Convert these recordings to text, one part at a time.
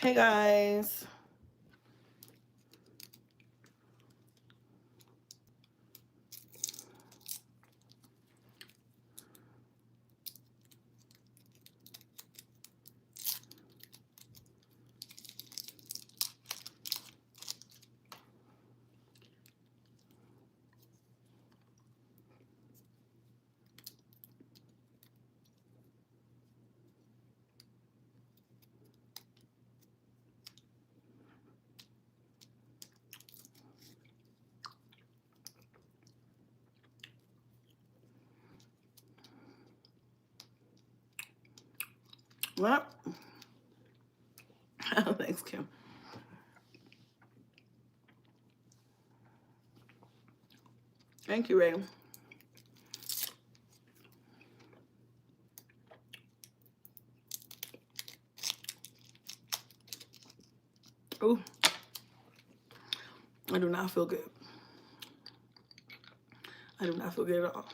Hey guys. Well, thanks, Kim. Thank you, Ray. Oh, I do not feel good. I do not feel good at all.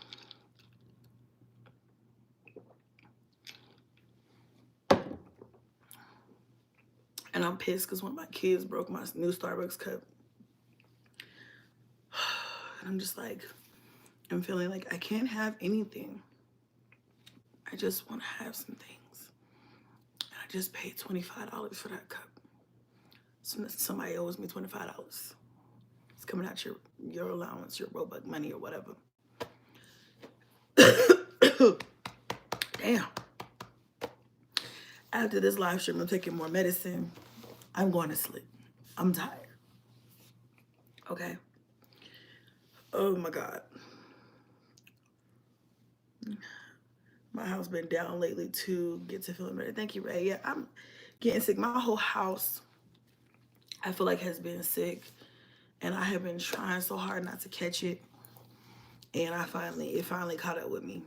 And I'm pissed because one of my kids broke my new Starbucks cup. And I'm just like, I'm feeling like I can't have anything. I just want to have some things. And I just paid $25 for that cup. So somebody owes me $25. It's coming out your allowance, your Robux money or whatever. Damn. After this live stream, I'm taking more medicine. I'm going to sleep. I'm tired. Okay. Oh my God. My house been down lately to get to feeling better. Thank you, Ray. Yeah, I'm getting sick. My whole house, I feel like, has been sick. And I have been trying so hard not to catch it. And it finally caught up with me.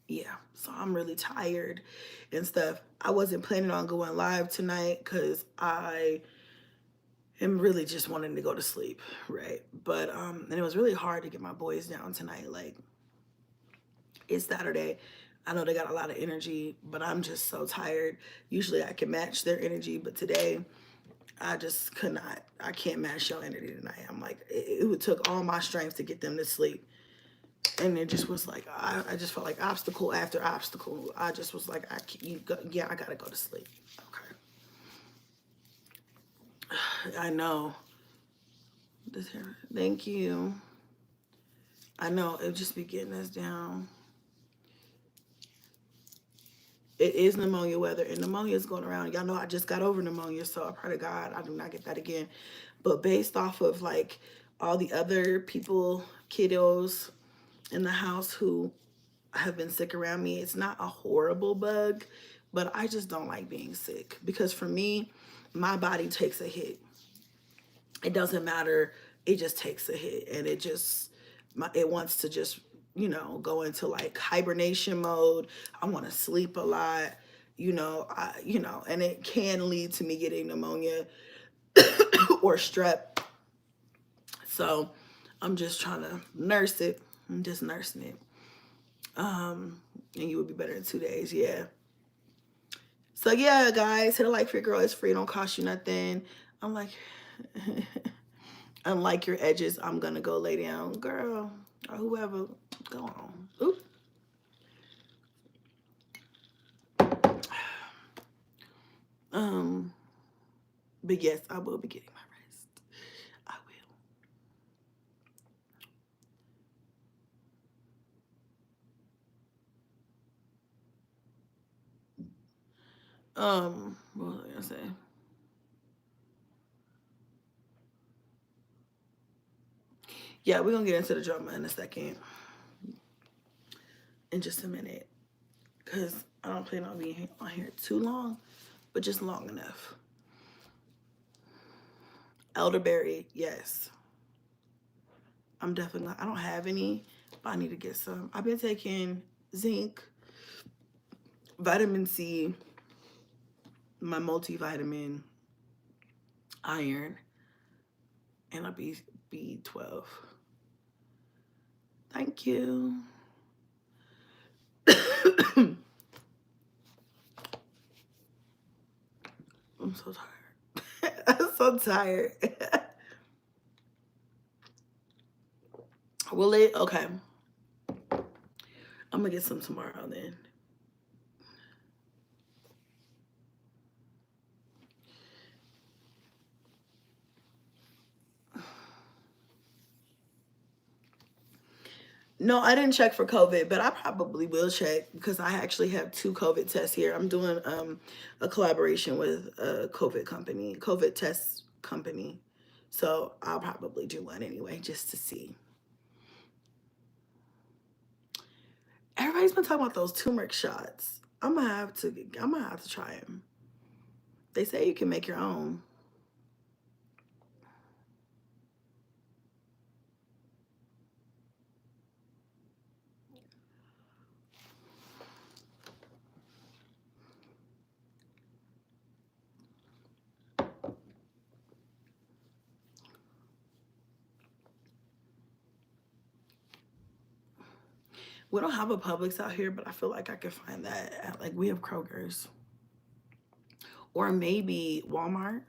Yeah, so I'm really tired and stuff. I wasn't planning on going live tonight because I am really just wanting to go to sleep, right? But and it was really hard to get my boys down tonight. Like, it's Saturday. I know they got a lot of energy, but I'm just so tired. Usually I can match their energy, but today I just could not. I can't match your energy tonight. I'm like, it took all my strength to get them to sleep. And it just was like, I just felt like obstacle after obstacle. I just was like, I gotta go to sleep. Okay. I know. Thank you. I know, it just be getting us down. It is pneumonia weather, and pneumonia is going around. Y'all know I just got over pneumonia, so I pray to God I do not get that again. But based off of like all the other people, kiddos in the house who have been sick around me, it's not a horrible bug, but I just don't like being sick because for me, my body takes a hit. It doesn't matter. It just takes a hit, and it wants to just go into like hibernation mode. I want to sleep a lot, and it can lead to me getting pneumonia or strep. So I'm just trying to nurse it. I'm just nursing it. And you would be better in 2 days. Yeah. So yeah, guys, hit a like for your girl. It's free. It don't cost you nothing. I'm like, unlike your edges, I'm gonna go lay down, girl, or whoever. Go on. Oops. But yes, I will be getting my rest. I will. What was I gonna say? Yeah, we're gonna get into the drama in a second. In just a minute. Cause I don't plan on being on here too long, but just long enough. Elderberry, yes. I'm definitely I don't have any, but I need to get some. I've been taking zinc, vitamin C, my multivitamin, iron, and a B12. Thank you. I'm so tired. I'm so tired. Will it? Okay. I'm gonna get some tomorrow then. No, I didn't check for COVID, but I probably will check because I actually have two COVID tests here. I'm doing a collaboration with a COVID test company. So I'll probably do one anyway just to see. Everybody's been talking about those turmeric shots. I'm gonna have to try them. They say you can make your own. We don't have a Publix out here, but I feel like I could find that at, like, we have Kroger's or maybe Walmart.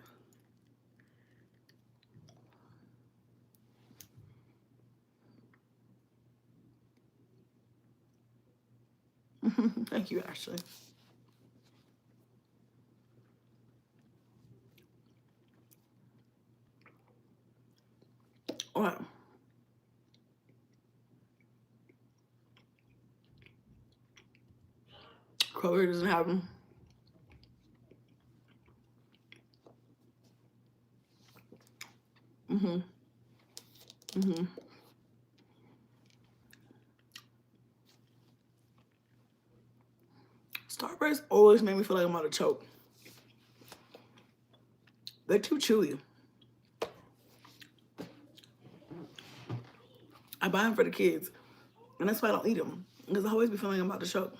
Thank you, Ashley. What? Kroger doesn't have them. Mm-hmm. Mm-hmm. Starburst always make me feel like I'm about to choke. They're too chewy. I buy them for the kids, and that's why I don't eat them because I always be feeling like I'm about to choke.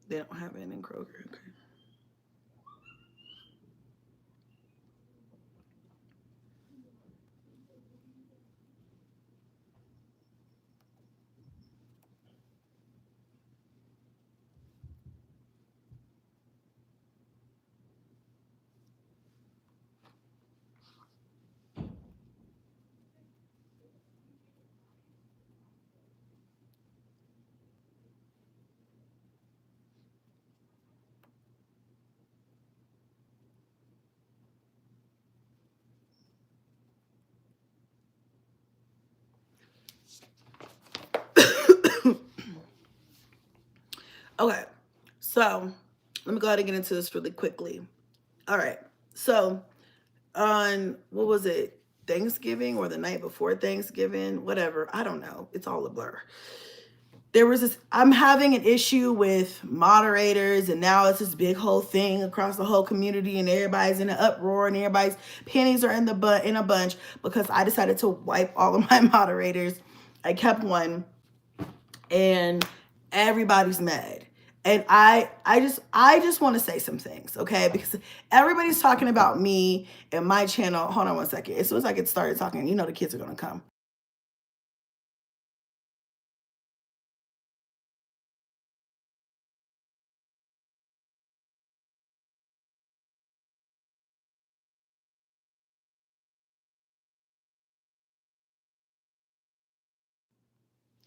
They don't have it in Kroger. Okay. Okay, so let me go ahead and get into this really quickly. All right, so on what was it, Thanksgiving or the night before Thanksgiving, whatever, I don't know. It's all a blur. There was this, I'm having an issue with moderators, and now it's this big whole thing across the whole community, and everybody's in an uproar, and everybody's panties are in in a bunch because I decided to wipe all of my moderators. I kept one, and everybody's mad. And I just want to say some things, okay? Because everybody's talking about me and my channel. Hold on one second. As soon as I get started talking, you know the kids are gonna come.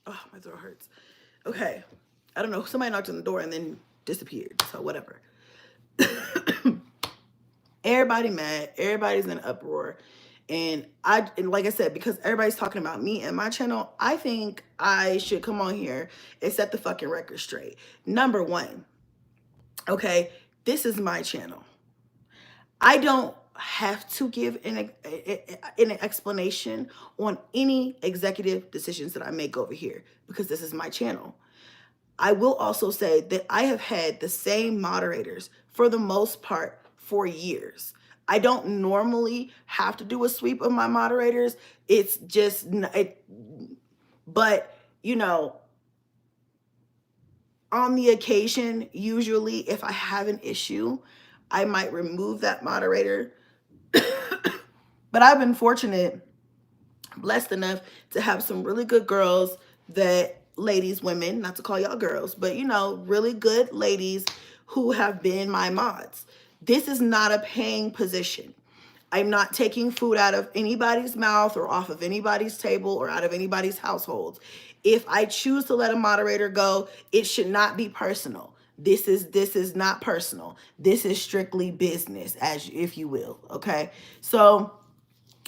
Oh, my throat hurts. Okay. I don't know. Somebody knocked on the door and then disappeared. So whatever. Everybody mad. Everybody's in uproar. And like I said, because everybody's talking about me and my channel, I think I should come on here and set the fucking record straight. Number one, okay, this is my channel. I don't have to give an explanation on any executive decisions that I make over here because this is my channel. I will also say that I have had the same moderators for the most part for years. I don't normally have to do a sweep of my moderators. It's just it, but you know, on the occasion, usually if I have an issue, I might remove that moderator. But I've been fortunate, blessed enough to have some really good girls that ladies, women, not to call y'all girls, but you know, really good ladies who have been my mods. This is not a paying position. I'm not taking food out of anybody's mouth or off of anybody's table or out of anybody's household. If I choose to let a moderator go, it should not be personal. This is not personal. This is strictly business, as if you will. Okay. So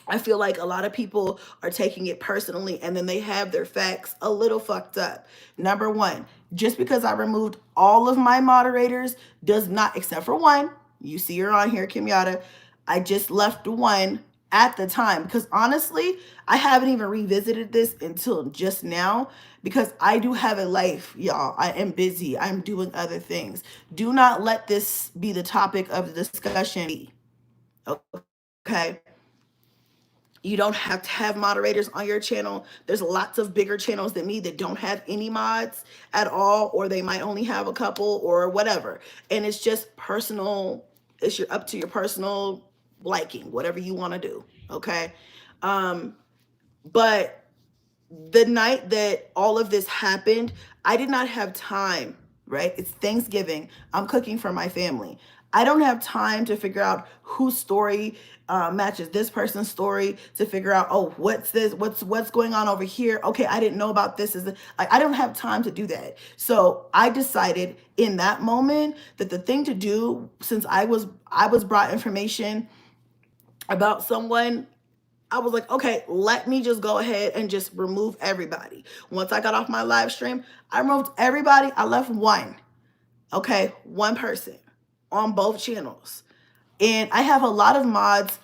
I feel like a lot of people are taking it personally and then they have their facts a little fucked up. Number one, just because I removed all of my moderators does not, except for one, you see her on here, Kimyata. I just left one at the time because honestly, I haven't even revisited this until just now because I do have a life, y'all. I am busy. I'm doing other things. Do not let this be the topic of the discussion. Okay. You don't have to have moderators on your channel. There's lots of bigger channels than me that don't have any mods at all, or they might only have a couple or whatever. And it's just personal. It's your up to your personal liking, whatever you want to do. Okay. But the night that all of this happened, I did not have time, right? It's Thanksgiving. I'm cooking for my family. I don't have time to figure out whose story matches this person's story to figure out, oh, what's this? What's going on over here? Okay, I didn't know about this. I don't have time to do that. So I decided in that moment that the thing to do, since I was brought information about someone, I was like, okay, let me just go ahead and just remove everybody. Once I got off my live stream, I removed everybody. I left one, okay, one person on both channels. And I have a lot of mods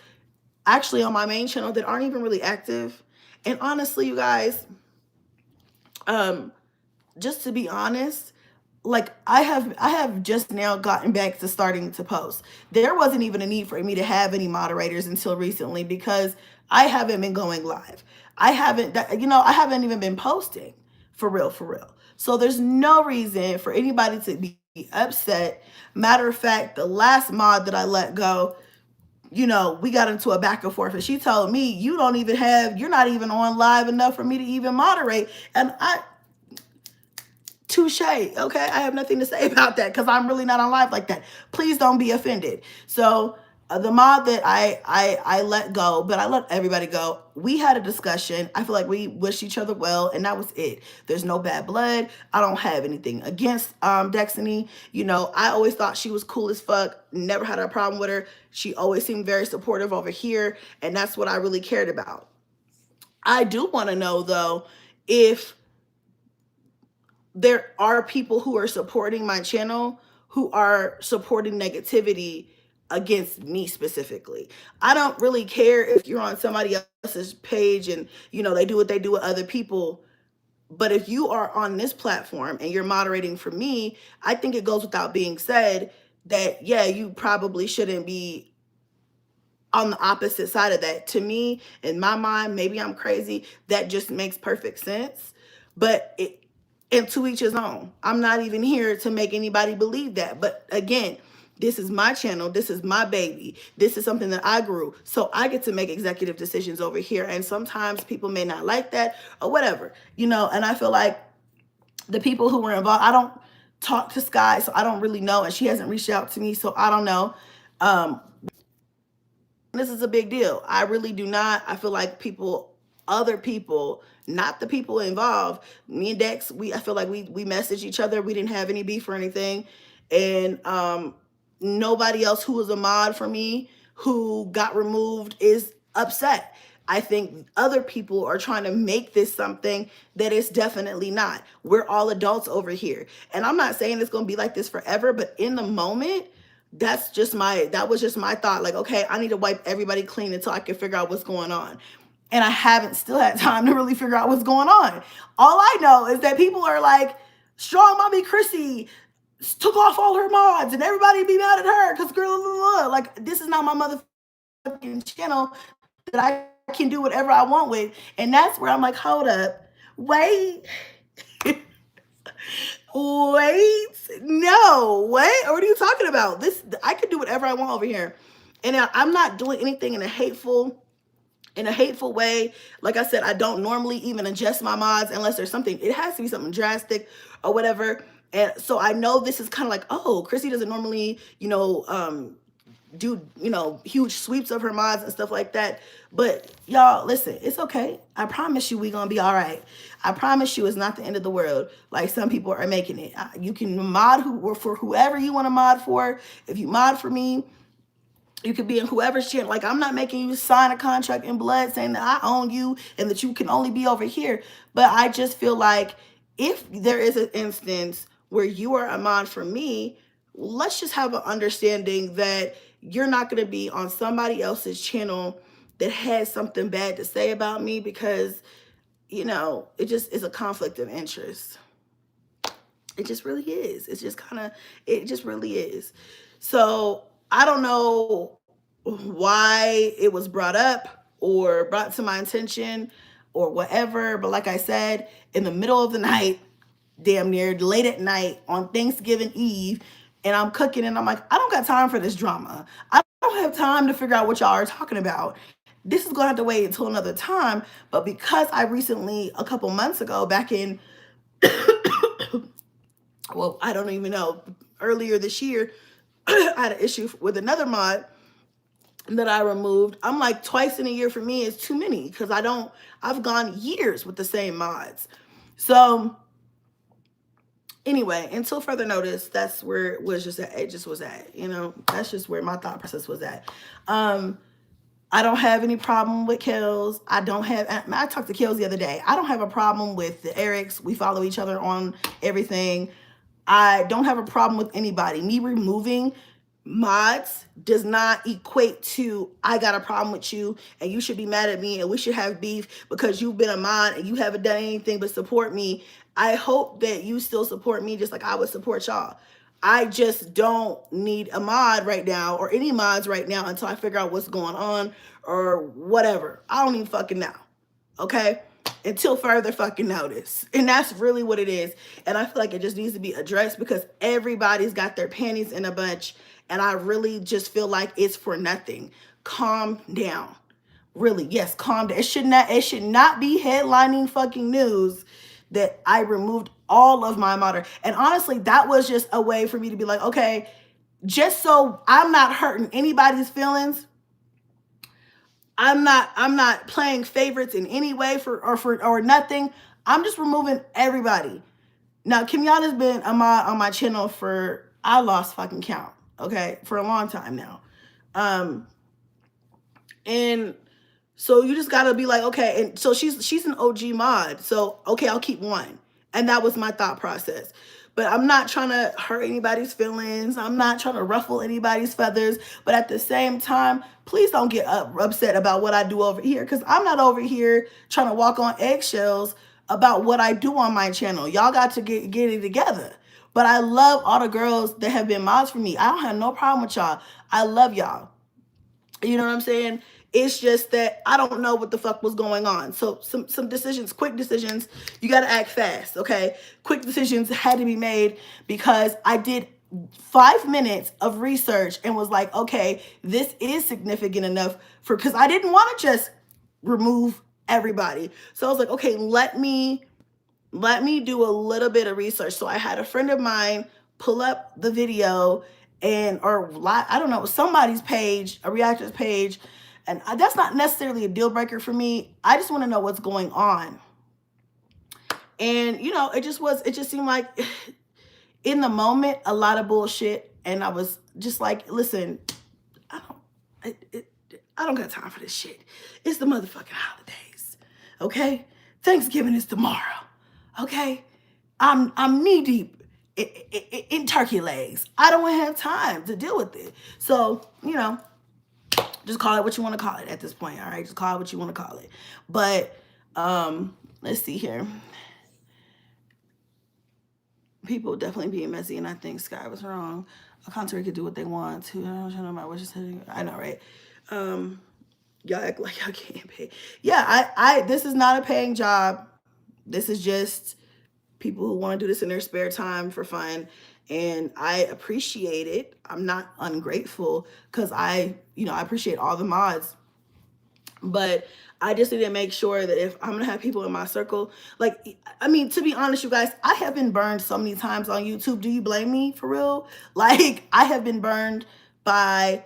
actually on my main channel that aren't even really active. And honestly, you guys, just to be honest, like I have just now gotten back to starting to post. There wasn't even a need for me to have any moderators until recently because I haven't been going live. I haven't even been posting for real, for real. So there's no reason for anybody to be upset. Matter of fact, the last mod that I let go, we got into a back and forth and she told me, you're not even on live enough for me to even moderate. And touche. Okay. I have nothing to say about that because I'm really not on live like that. Please don't be offended. So the mod that I let go, but I let everybody go. We had a discussion. I feel like we wished each other well, and that was it. There's no bad blood. I don't have anything against Destiny. I always thought she was cool as fuck. Never had a problem with her. She always seemed very supportive over here, and that's what I really cared about. I do want to know though if there are people who are supporting my channel who are supporting negativity against me specifically. I don't really care if you're on somebody else's page and they do what they do with other people, but if you are on this platform and you're moderating for me, I think it goes without being said that yeah, you probably shouldn't be on the opposite side of that. To me, in my mind, maybe I'm crazy, that just makes perfect sense. But and to each his own. I'm not even here to make anybody believe that. But again, this is my channel. This is my baby. This is something that I grew. So I get to make executive decisions over here. And sometimes people may not like that or whatever, and I feel like the people who were involved, I don't talk to Sky, so I don't really know. And she hasn't reached out to me, so I don't know. This is a big deal. I really do not. I feel like other people, not the people involved, me and Dex, I feel like we messaged each other. We didn't have any beef or anything. And nobody else who was a mod for me who got removed is upset. I think other people are trying to make this something that it's definitely not. We're all adults over here. And I'm not saying it's going to be like this forever, but in the moment, that was just my thought. Like, okay, I need to wipe everybody clean until I can figure out what's going on. And I haven't still had time to really figure out what's going on. All I know is that people are like, Strong Mommy Chrissy took off all her mods and everybody be mad at her because girl, like, this is not my mother fucking channel that I can do whatever I want with. And that's where I'm like, hold up, wait, wait, no, what are you talking about? This, I can do whatever I want over here. And I'm not doing anything in a hateful way. Like I said, I don't normally even adjust my mods unless there's something, it has to be something drastic or whatever. And so I know this is kind of like, oh, Chrissy doesn't normally, do, huge sweeps of her mods and stuff like that. But y'all, listen, it's okay. I promise you we gonna be all right. I promise you it's not the end of the world like some people are making it. You can mod for whoever you want to mod for. If you mod for me, you could be in whoever's channel. Like, I'm not making you sign a contract in blood saying that I own you and that you can only be over here. But I just feel like if there is an instance where you are a mod for me, let's just have an understanding that you're not going to be on somebody else's channel that has something bad to say about me, because, it just is a conflict of interest. It just really is. It's just kind of, it just really is. So I don't know why it was brought up or brought to my attention or whatever. But like I said, in the middle of the night, damn near late at night on Thanksgiving Eve, and I'm cooking and I'm like, I don't got time for this drama. I don't have time to figure out what y'all are talking about. This is going to have to wait until another time. But because I recently, a couple months ago, back in, well, I don't even know, earlier this year, I had an issue with another mod that I removed. I'm like, twice in a year for me is too many, because I've gone years with the same mods. So anyway, until further notice, that's where it was just at. It just was at, that's just where my thought process was at. I don't have any problem with Kels. I talked to Kels the other day. I don't have a problem with the Erics. We follow each other on everything. I don't have a problem with anybody. Me removing mods does not equate to I got a problem with you and you should be mad at me and we should have beef because you've been a mod and you haven't done anything but support me. I hope that you still support me just like I would support y'all. I just don't need a mod right now or any mods right now until I figure out what's going on or whatever. I don't even fucking know. Okay? Until further fucking notice. And that's really what it is. And I feel like it just needs to be addressed because everybody's got their panties in a bunch. And I really just feel like it's for nothing. Calm down. Really, yes, calm down. It should not be headlining fucking news that I removed all of my modder. And honestly, that was just a way for me to be like, okay, just so I'm not hurting anybody's feelings, I'm not playing favorites in any way or nothing. I'm just removing everybody. Now, Kimyana's been on my channel for, I lost fucking count, okay, for a long time now. And so you just gotta be like, okay, and so she's an OG mod. So okay, I'll keep one. And that was my thought process. But I'm not trying to hurt anybody's feelings. I'm not trying to ruffle anybody's feathers. But at the same time, please don't get upset about what I do over here. Because I'm not over here trying to walk on eggshells about what I do on my channel. Y'all got to get it together. But I love all the girls that have been mods for me. I don't have no problem with y'all. I love y'all. You know what I'm saying? It's just that I don't know what the fuck was going on. So some decisions, quick decisions, you got to act fast, okay? Quick decisions had to be made because I did 5 minutes of research and was like, okay, this is significant enough because I didn't want to just remove everybody. So I was like, okay, let me do a little bit of research. So I had a friend of mine pull up the video I don't know, somebody's page, a reactor's page. And that's not necessarily a deal breaker for me. I just want to know what's going on. And, it just seemed like in the moment, a lot of bullshit. And I was just like, listen, I don't got time for this shit. It's the motherfucking holidays. Okay? Thanksgiving is tomorrow. Okay? I'm knee deep in turkey legs. I don't have time to deal with it. So, just call it what you want to call it at this point. All right, just call it what you want to call it. But let's see here. People definitely being messy, and I think Sky was wrong. A contrary could do what they want to. I don't know what you're saying. I know, right? Um, y'all act like y'all can't pay. Yeah, I this is not a paying job. This is just people who want to do this in their spare time for fun. And I appreciate it. I'm not ungrateful because I appreciate all the mods. But I just need to make sure that if I'm gonna have people in my circle, like, I mean, to be honest, you guys, I have been burned so many times on YouTube. Do you blame me for real? Like, I have been burned by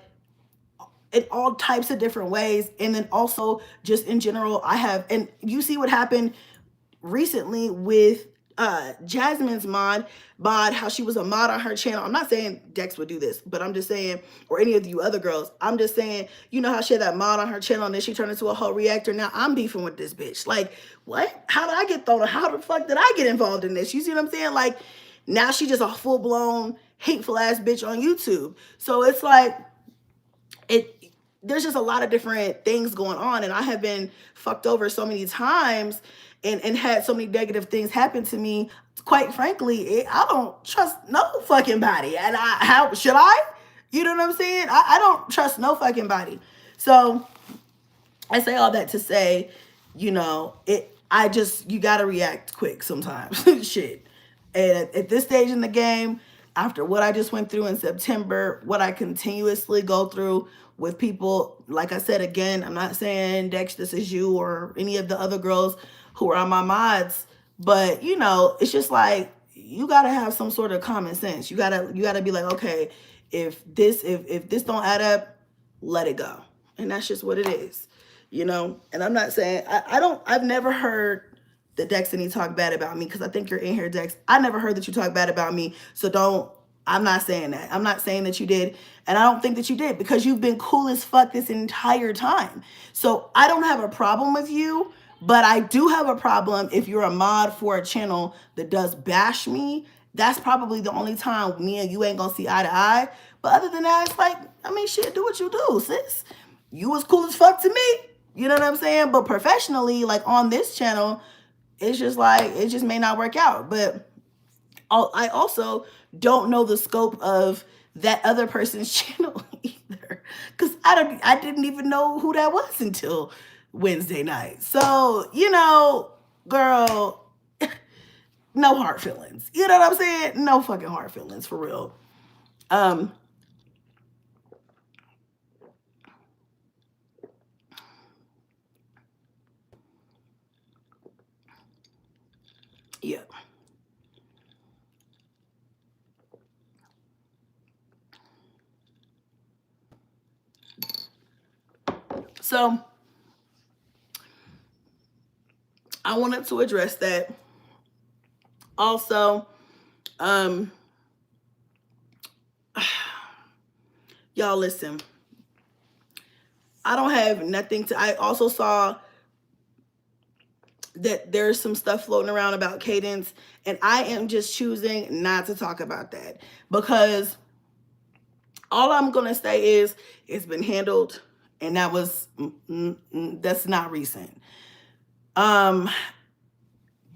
in all types of different ways. And then also just in general, I have, and you see what happened recently with Jasmine's mod, how she was a mod on her channel. I'm not saying Dex would do this, but I'm just saying, or any of you other girls, I'm just saying, you know how she had that mod on her channel and then she turned into a whole reactor. Now I'm beefing with this bitch. Like, what? How did I get thrown? How the fuck did I get involved in this? You see what I'm saying? Like, now she just a full blown hateful ass bitch on YouTube. So it's like, it there's just a lot of different things going on, and I have been fucked over so many times and had so many negative things happen to me. Quite frankly, I don't trust no fucking body. And how should I? You know what I'm saying? I don't trust no fucking body. So I say all that to say, you gotta react quick sometimes. Shit. And at this stage in the game, after what I just went through in September, what I continuously go through with people, like I said again, I'm not saying Dex, this is you or any of the other girls who are on my mods, but it's just like you gotta have some sort of common sense. You gotta be like, okay, if this don't add up, let it go. And that's just what it is. And I'm not saying I've never heard that Dex and he talk bad about me, because I think you're in here, Dex. I never heard that you talk bad about me. So I'm not saying that. I'm not saying that you did. And I don't think that you did, because you've been cool as fuck this entire time. So I don't have a problem with you, but I do have a problem if you're a mod for a channel that does bash me. That's probably the only time me and you ain't gonna see eye to eye. But other than that, it's like, I mean, shit, do what you do, sis. You was cool as fuck to me. You know what I'm saying? But professionally, like on this channel, it's just like, it just may not work out. But I also don't know the scope of that other person's channel either, because I didn't even know who that was until Wednesday night. So, girl, no hard feelings. You know what I'm saying? No fucking hard feelings, for real. Yeah. So I wanted to address that. Also, y'all listen. I don't have nothing to. I also saw that there's some stuff floating around about Cadence, and I am just choosing not to talk about that, because all I'm gonna say is it's been handled, and that's not recent.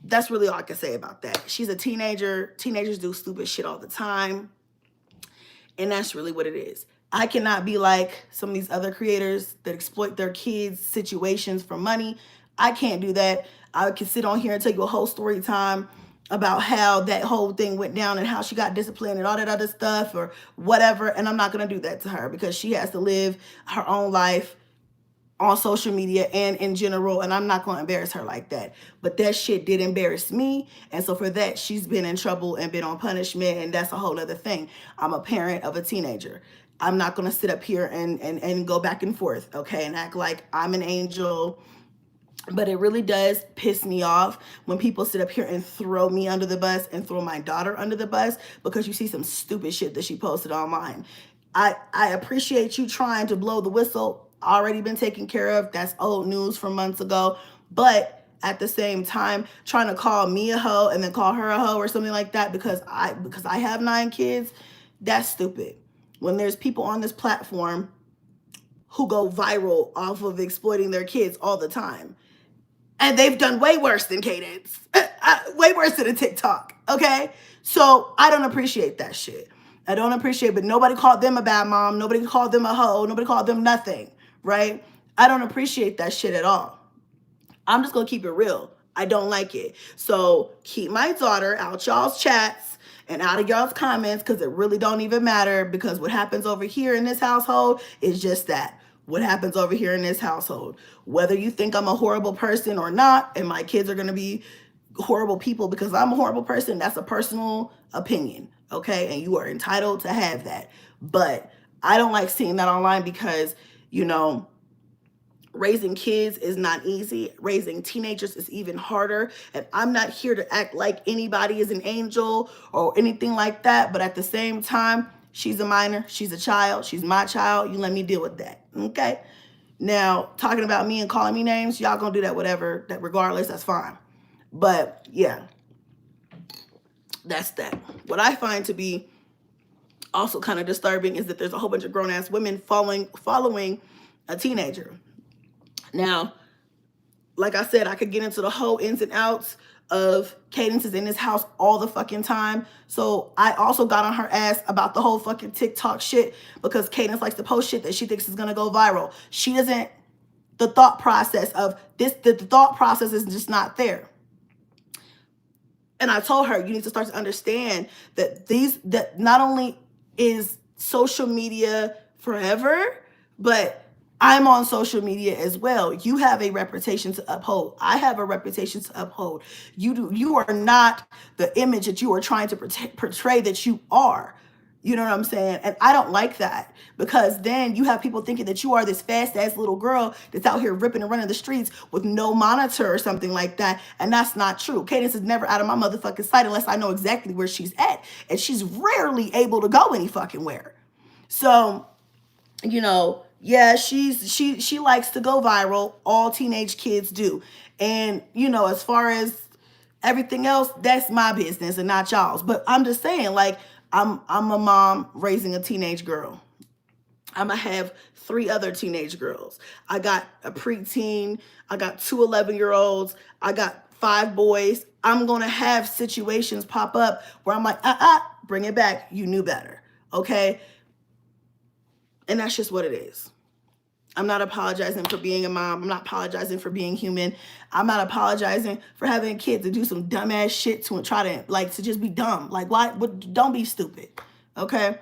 That's really all I can say about that. She's a teenager. Teenagers do stupid shit all the time, and that's really what it is. I cannot be like some of these other creators that exploit their kids' situations for money. I can't do that. I can sit on here and tell you a whole story time about how that whole thing went down and how she got disciplined and all that other stuff or whatever. And I'm not going to do that to her, because she has to live her own life on social media and in general, and I'm not going to embarrass her like that. But that shit did embarrass me, and so for that, she's been in trouble and been on punishment, and that's a whole other thing. I'm a parent of a teenager. I'm not going to sit up here and go back and forth, okay, and act like I'm an angel. But it really does piss me off when people sit up here and throw me under the bus and throw my daughter under the bus because you see some stupid shit that she posted online. I appreciate you trying to blow the whistle. Already been taken care of. That's old news from months ago. But at the same time, trying to call me a hoe and then call her a hoe or something like that because I have 9 kids, that's stupid. When there's people on this platform who go viral off of exploiting their kids all the time. And they've done way worse than Cadence. Way worse than a TikTok, okay? So I don't appreciate that shit. I don't appreciate it, but nobody called them a bad mom. Nobody called them a hoe. Nobody called them nothing, right? I don't appreciate that shit at all. I'm just gonna keep it real. I don't like it. So keep my daughter out y'all's chats and out of y'all's comments, because it really don't even matter, because what happens over here in this household is just that. What happens over here in this household. Whether you think I'm a horrible person or not, and my kids are gonna be horrible people because I'm a horrible person, that's a personal opinion, okay? And you are entitled to have that. But I don't like seeing that online because, you know, raising kids is not easy. Raising teenagers is even harder. And I'm not here to act like anybody is an angel or anything like that. But at the same time, she's a minor. She's a child. She's my child. You let me deal with that. Okay? Now, talking about me and calling me names, y'all gonna do that whatever, that regardless, that's fine. But yeah, that's that. What I find to be also kind of disturbing is that there's a whole bunch of grown-ass women following a teenager. Now, like I said, I could get into the whole ins and outs of Cadence is in this house all the fucking time. So I also got on her ass about the whole fucking TikTok shit, because Cadence likes to post shit that she thinks is gonna go viral. She doesn't, the thought process of this, the thought process is just not there. And I told her, you need to start to understand that that not only is social media forever, but I'm on social media as well. You have a reputation to uphold. I have a reputation to uphold. You are not the image that you are trying to portray that you are. You know what I'm saying? And I don't like that, because then you have people thinking that you are this fast ass little girl that's out here ripping and running the streets with no monitor or something like that. And that's not true. Cadence is never out of my motherfucking sight unless I know exactly where she's at. And she's rarely able to go any fucking where. So, you know, yeah, she likes to go viral. All teenage kids do. And, you know, as far as everything else, that's my business and not y'all's. But I'm just saying, like, I'm a mom raising a teenage girl. I'm gonna have 3 other teenage girls. I got a preteen. I got 2 11-year-olds. I got 5 boys. I'm gonna have situations pop up where I'm like, bring it back. You knew better, okay? And that's just what it is. I'm not apologizing for being a mom. I'm not apologizing for being human. I'm not apologizing for having a kid to do some dumbass shit to try to, like, to just be dumb. Like, why? Don't be stupid, okay?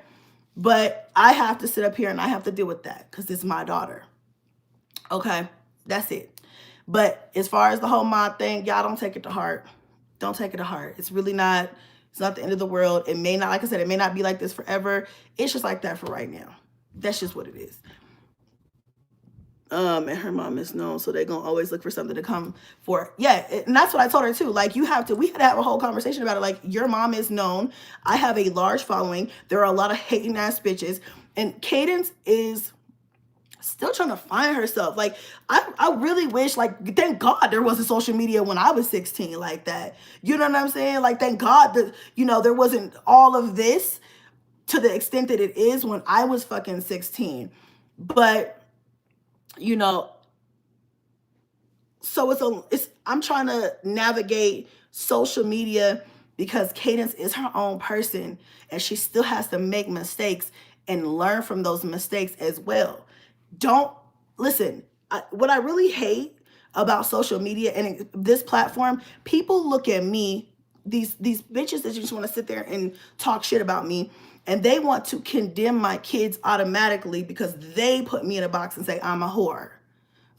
But I have to sit up here and I have to deal with that because it's my daughter, okay? That's it. But as far as the whole mod thing, y'all don't take it to heart. Don't take it to heart. It's really not, it's not the end of the world. It may not, like I said, it may not be like this forever. It's just like that for right now. That's just what it is. And her mom is known, so they're gonna always look for something to come for. Yeah, and that's what I told her too. Like, we had to have a whole conversation about it. Like, your mom is known. I have a large following. There are a lot of hating ass bitches, and Cadence is still trying to find herself. Like, I really wish, like, thank God there wasn't social media when I was 16 like that. You know what I'm saying? Like, thank God that, you know, there wasn't all of this to the extent that it is when I was fucking 16. But, you know, so I'm trying to navigate social media because Cadence is her own person and she still has to make mistakes and learn from those mistakes as well. Don't listen. What I really hate about social media and this platform, people look at me, these bitches that just want to sit there and talk shit about me, and they want to condemn my kids automatically because they put me in a box and say I'm a whore.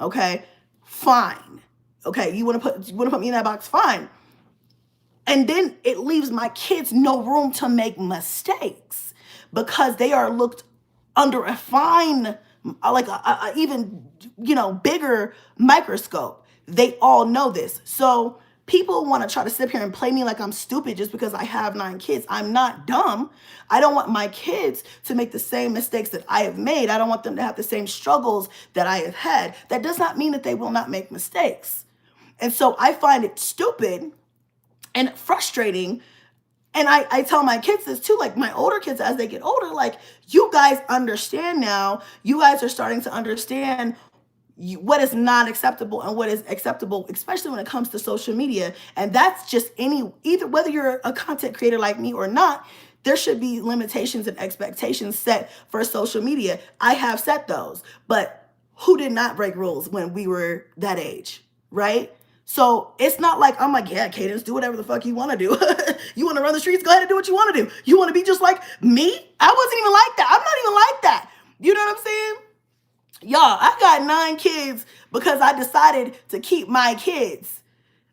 Okay, fine. Okay, you want to put me in that box? Fine. And then it leaves my kids no room to make mistakes because they are looked under a fine, like a even, you know, bigger microscope. They all know this. So people want to try to sit here and play me like I'm stupid just because I have 9 kids. I'm not dumb. I don't want my kids to make the same mistakes that I have made. I don't want them to have the same struggles that I have had. That does not mean that they will not make mistakes. And so I find it stupid and frustrating. And I tell my kids this too, like my older kids as they get older, like, you guys understand now. You guys are starting to understand what is not acceptable and what is acceptable, especially when it comes to social media. And that's just either whether you're a content creator like me or not, there should be limitations and expectations set for social media. I have set those, but who did not break rules when we were that age, right? So it's not like I'm like, yeah, Cadence, do whatever the fuck you want to do. You want to run the streets? Go ahead and do what you want to do. You want to be just like me? I wasn't even like that. I'm not even like that. You know what I'm saying? Y'all, I got 9 kids because I decided to keep my kids.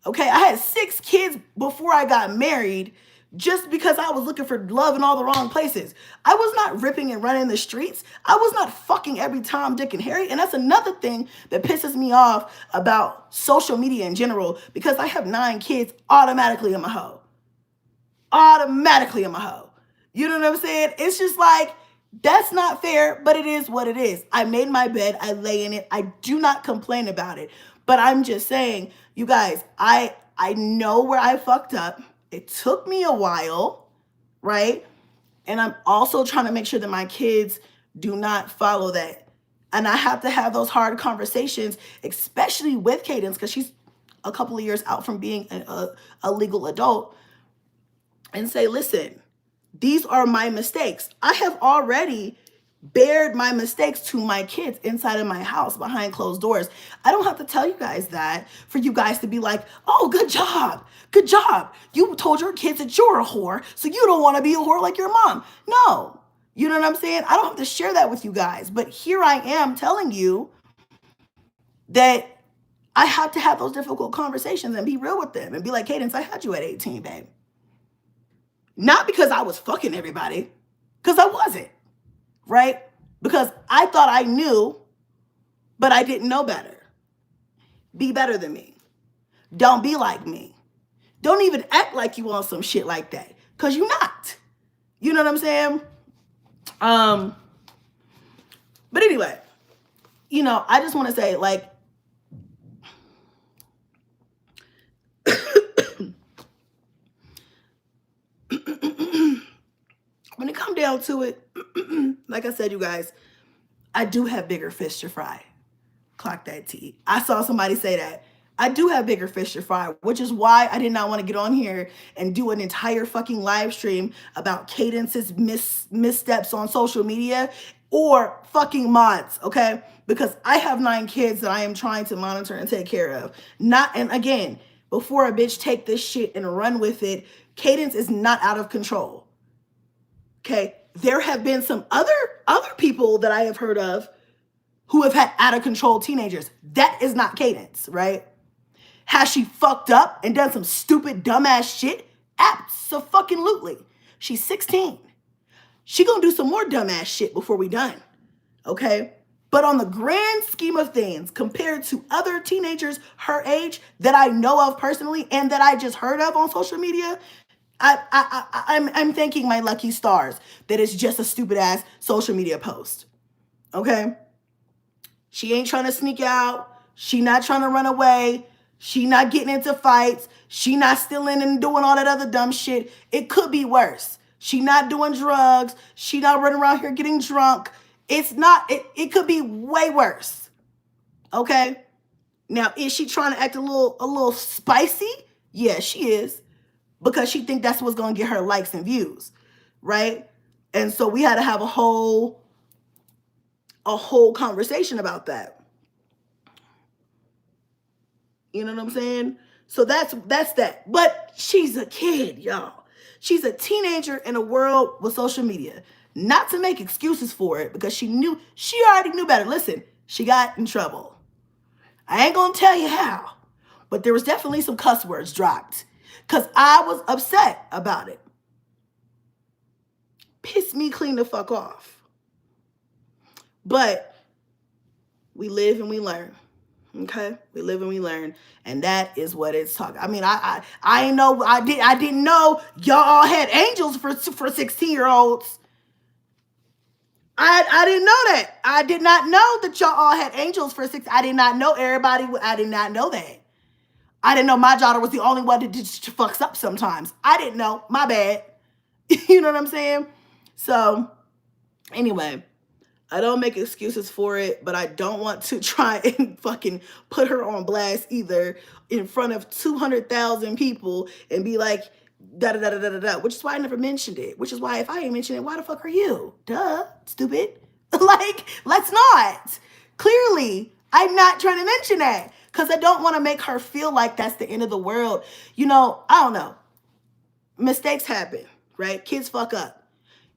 Okay, I had 6 kids before I got married just because I was looking for love in all the wrong places. I was not ripping and running the streets. I was not fucking every Tom, Dick, and Harry. And that's another thing that pisses me off about social media in general, because I have 9 kids automatically in my hoe. Automatically in my hoe. You know what I'm saying? It's just like, that's not fair, but it is what it is. I made my bed. I lay in it. I do not complain about it. But I'm just saying, you guys, I know where I fucked up. It took me a while, right? And I'm also trying to make sure that my kids do not follow that. And I have to have those hard conversations, especially with Cadence, because she's a couple of years out from being a legal adult, and say, listen, these are my mistakes. I have already bared my mistakes to my kids inside of my house behind closed doors. I don't have to tell you guys that for you guys to be like, oh, good job. Good job. You told your kids that you're a whore, so you don't want to be a whore like your mom. No. You know what I'm saying? I don't have to share that with you guys. But here I am telling you that I have to have those difficult conversations and be real with them and be like, Cadence, I had you at 18, babe. Not because I was fucking everybody, because I wasn't, right? Because I thought I knew, but I didn't know better. Be better than me. Don't be like me. Don't even act like you want some shit like that, because you're not. You know what I'm saying? But anyway, you know, I just want to say, like, when it comes down to it, like I said, you guys, I do have bigger fish to fry. Clock that T. I saw somebody say that. I do have bigger fish to fry, which is why I did not want to get on here and do an entire fucking live stream about Cadence's missteps on social media or fucking mods, okay? Because I have 9 kids that I am trying to monitor and take care of. And again, before a bitch take this shit and run with it, Cadence is not out of control. Okay? There have been some other people that I have heard of who have had out of control teenagers. That is not Cadence, right? Has she fucked up and done some stupid, dumbass shit? Abso-fucking-lutely. She's 16. She gonna do some more dumbass shit before we done, okay? But on the grand scheme of things, compared to other teenagers her age that I know of personally and that I just heard of on social media, I'm thanking my lucky stars that it's just a stupid ass social media post, okay? She ain't trying to sneak out. She not trying to run away. She not getting into fights. She not stealing and doing all that other dumb shit. It could be worse. She not doing drugs. She not running around here getting drunk. It's not, it could be way worse. Okay? Now, is she trying to act a little spicy? Yeah, she is. Because she think that's what's going to get her likes and views. Right? And so we had to have a whole conversation about that. You know what I'm saying? So that's that. But she's a kid, y'all. She's a teenager in a world with social media. Not to make excuses for it, because she already knew better. Listen, she got in trouble. I ain't gonna tell you how, but there was definitely some cuss words dropped, because I was upset about it. Pissed me clean the fuck off. But we live and we learn. Okay, we live and we learn, and that is what it's talking. I mean, I know I didn't know y'all all had angels for 16-year-olds. I didn't know that. I did not know that y'all all had angels for 6. I did not know everybody. I did not know that. I didn't know my daughter was the only one that just fucks up sometimes. I didn't know. My bad. You know what I'm saying? So anyway. I don't make excuses for it, but I don't want to try and fucking put her on blast either in front of 200,000 people and be like, da-da-da-da-da-da, which is why I never mentioned it, which is why if I ain't mentioned it, why the fuck are you? Duh, stupid. Like, let's not. Clearly, I'm not trying to mention that because I don't want to make her feel like that's the end of the world. You know, I don't know. Mistakes happen, right? Kids fuck up.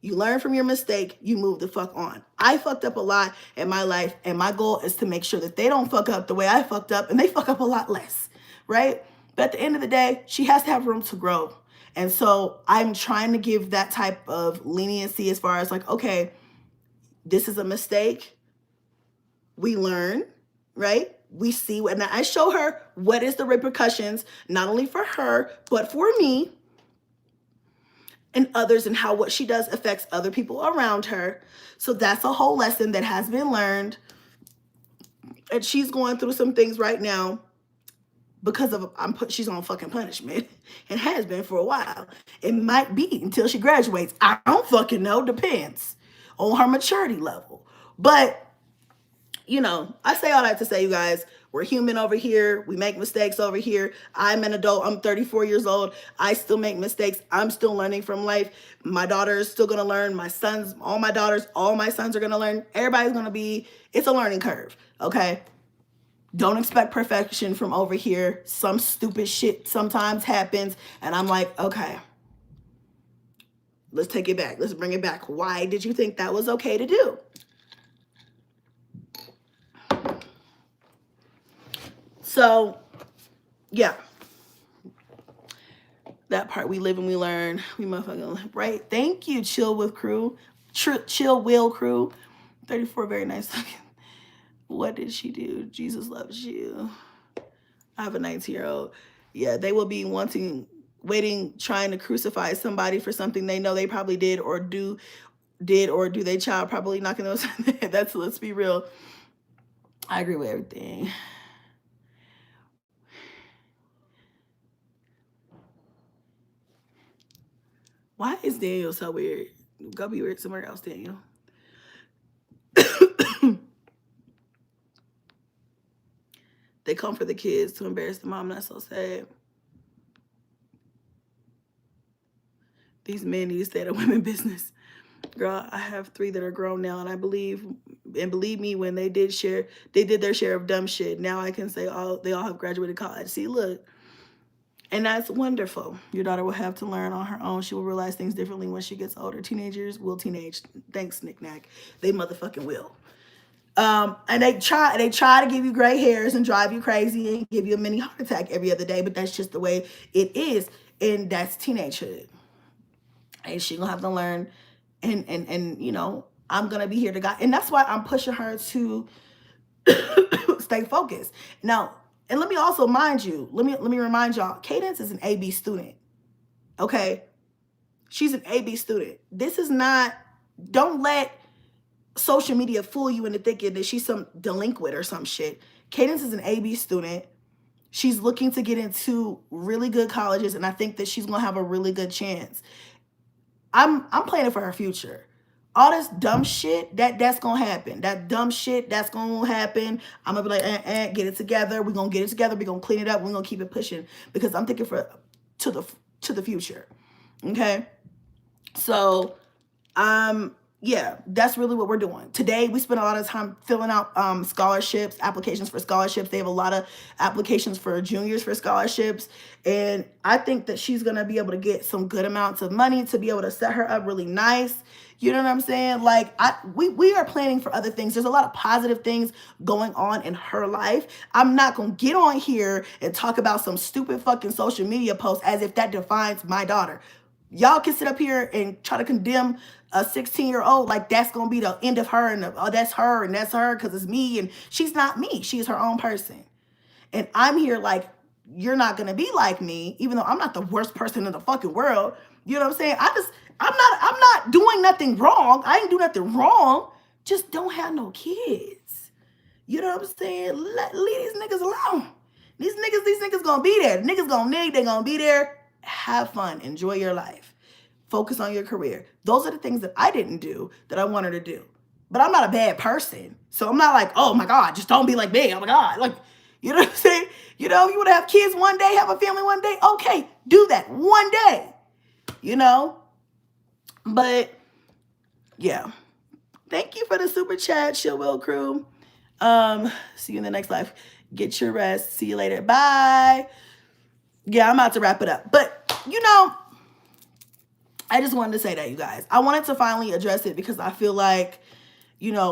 You learn from your mistake, you move the fuck on. I fucked up a lot in my life, and my goal is to make sure that they don't fuck up the way I fucked up, and they fuck up a lot less, right? But at the end of the day, she has to have room to grow. And so I'm trying to give that type of leniency as far as like, okay, this is a mistake. We learn, right? We see, and I show her what is the repercussions, not only for her, but for me and others, and how what she does affects other people around her. So that's a whole lesson that has been learned. And she's going through some things right now because of she's on fucking punishment and has been for a while. It might be until she graduates. I don't fucking know. Depends on her maturity level. But you know, I say all that to say, you guys, we're human over here. We make mistakes over here. I'm an adult. I'm 34 years old. I still make mistakes. I'm still learning from life. My daughter is still going to learn. My sons, all my daughters, all my sons are going to learn. Everybody's going to be, it's a learning curve, okay? Don't expect perfection from over here. Some stupid shit sometimes happens, and I'm like, okay, let's take it back. Let's bring it back. Why did you think that was okay to do? So, yeah. That part, we live and we learn. We motherfucking live, right? Thank you, Chill With Crew. Chill Will Crew. 34, very nice. What did she do? Jesus loves you. I have a 19-year-old. Yeah, they will be waiting, trying to crucify somebody for something they know they probably did or do their child probably not gonna. That's, let's be real. I agree with everything. Why is Daniel so weird? Go be weird somewhere else, Daniel. They come for the kids to embarrass the mom. That's so sad. These men need to stay out of women business. Girl, I have 3 that are grown now, and I believe me, when they did their share of dumb shit. Now I can say they all have graduated college. See, look. And that's wonderful. Your daughter will have to learn on her own. She will realize things differently when she gets older. Teenagers will teenage. Thanks, Nick Nack. They motherfucking will. And they try to give you gray hairs and drive you crazy and give you a mini heart attack every other day, but that's just the way it is, and that's teenagehood. And she gonna have to learn, and you know, I'm gonna be here to guide, and that's why I'm pushing her to stay focused. Now, and let me also mind you, let me remind y'all, Cadence is an AB student. Okay, she's an AB student. This is not. Don't let social media fool you into thinking that she's some delinquent or some shit. Cadence is an AB student. She's looking to get into really good colleges, and I think that she's gonna have a really good chance. I'm planning for her future. All this dumb shit, that's gonna happen. That dumb shit, that's gonna happen. I'm gonna be like, get it together. We're gonna get it together. We're gonna clean it up. We're gonna keep it pushing because I'm thinking to the future. Okay, so yeah, that's really what we're doing. Today, we spent a lot of time filling out scholarships, applications for scholarships. They have a lot of applications for juniors for scholarships. And I think that she's going to be able to get some good amounts of money to be able to set her up really nice. You know what I'm saying? Like, we are planning for other things. There's a lot of positive things going on in her life. I'm not going to get on here and talk about some stupid fucking social media post as if that defines my daughter. Y'all can sit up here and try to condemn a 16-year-old like that's going to be the end of her and that's her and that's her because it's me, and she's not me. She is her own person. And I'm here like, you're not going to be like me, even though I'm not the worst person in the fucking world. You know what I'm saying? I'm not doing nothing wrong. I ain't do nothing wrong. Just don't have no kids. You know what I'm saying? Leave these niggas alone. These niggas going to be there. Niggas going to nig. They going to be there. Have fun. Enjoy your life. Focus on your career. Those are the things that I didn't do that I wanted to do. But I'm not a bad person. So I'm not like, oh my God, just don't be like me. Oh my God. Like, you know what I'm saying? You know, you want to have kids one day, have a family one day. Okay, do that one day. You know? But yeah. Thank you for the super chat, Chill Will Crew. See you in the next life. Get your rest. See you later. Bye. Yeah, I'm about to wrap it up. But I just wanted to say that, you guys. I wanted to finally address it because I feel like,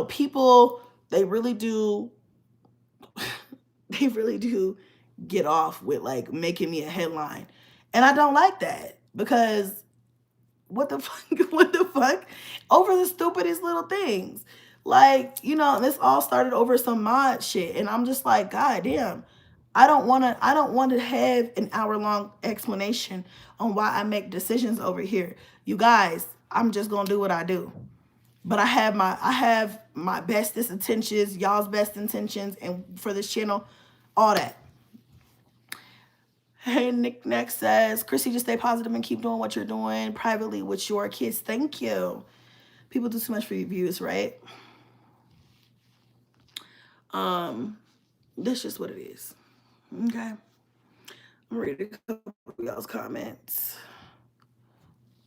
people, they really do they really do get off with like making me a headline. And I don't like that because what the fuck, what the fuck, over the stupidest little things. Like, this all started over some mod shit. And I'm just like, God damn, I don't want to have an hour-long explanation on why I make decisions over here. You guys, I'm just gonna do what I do. But I have my bestest intentions, y'all's best intentions, and for this channel, all that. Hey, Nick Neck says, Chrissy, just stay positive and keep doing what you're doing privately with your kids. Thank you. People do too much for your views, right? That's just what it is. Okay. I'm ready to couple of y'all's comments.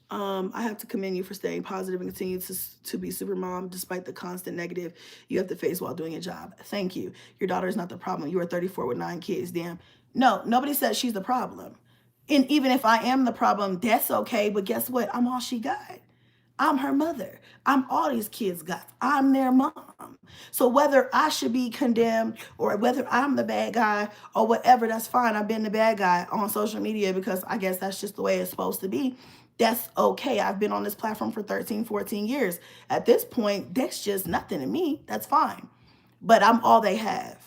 I have to commend you for staying positive and continue to be super mom despite the constant negative you have to face while doing your job. Thank you. Your daughter is not the problem. You are 34 with 9 kids. Damn. No, nobody said she's the problem. And even if I am the problem, that's okay. But guess what? I'm all she got. I'm her mother. I'm all these kids got. I'm their mom. So whether I should be condemned or whether I'm the bad guy or whatever, that's fine. I've been the bad guy on social media because I guess that's just the way it's supposed to be. That's okay. I've been on this platform for 13, 14 years. At this point, that's just nothing to me. That's fine. But I'm all they have.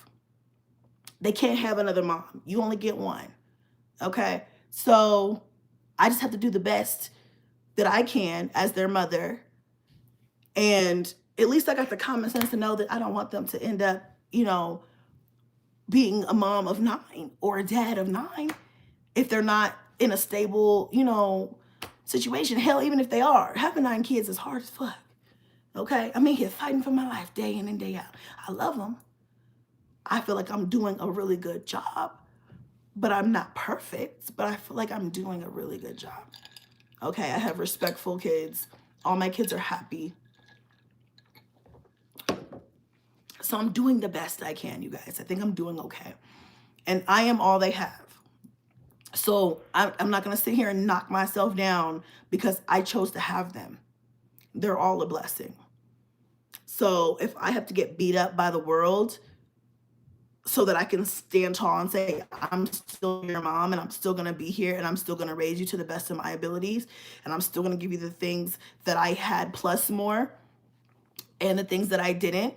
They can't have another mom. You only get one. Okay? So I just have to do the best that I can as their mother. And at least I got the common sense to know that I don't want them to end up, being a mom of 9 or a dad of 9 if they're not in a stable, situation. Hell, even if they are, having 9 kids is hard as fuck. Okay? I'm in here fighting for my life day in and day out. I love them. I feel like I'm doing a really good job, but I'm not perfect, but I feel like I'm doing a really good job. Okay, I have respectful kids. All my kids are happy. So I'm doing the best I can, you guys. I think I'm doing okay. And I am all they have. So I'm not going to sit here and knock myself down because I chose to have them. They're all a blessing. So if I have to get beat up by the world so that I can stand tall and say, I'm still your mom and I'm still going to be here and I'm still going to raise you to the best of my abilities and I'm still going to give you the things that I had plus more and the things that I didn't,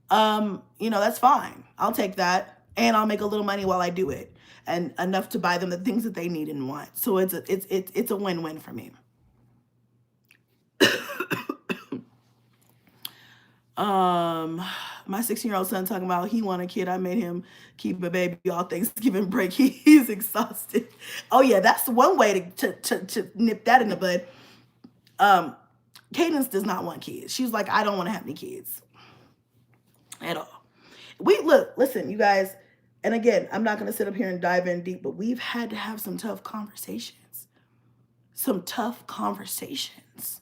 that's fine. I'll take that and I'll make a little money while I do it and enough to buy them the things that they need and want. So it's a win-win for me. My 16-year-old son talking about he want a kid. I made him keep a baby all Thanksgiving break. He's exhausted. Oh yeah, that's one way to nip that in the bud. Cadence does not want kids. She's like, I don't want to have any kids at all. Listen, you guys, and again, I'm not going to sit up here and dive in deep, but we've had to have some tough conversations. Some tough conversations.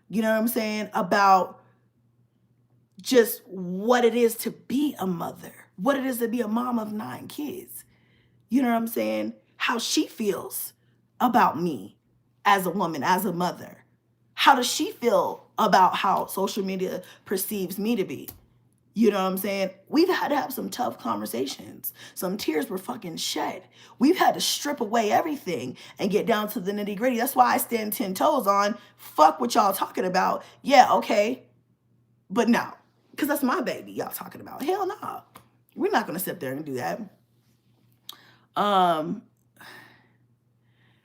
You know what I'm saying? About just what it is to be a mother, what it is to be a mom of 9 kids. You know what I'm saying? How she feels about me as a woman, as a mother. How does she feel about how social media perceives me to be? You know what I'm saying? We've had to have some tough conversations. Some tears were fucking shed. We've had to strip away everything and get down to the nitty gritty. That's why I stand 10 toes on fuck what y'all talking about. Yeah, okay. But no, because that's my baby y'all talking about. Hell no. We're not going to sit there and do that.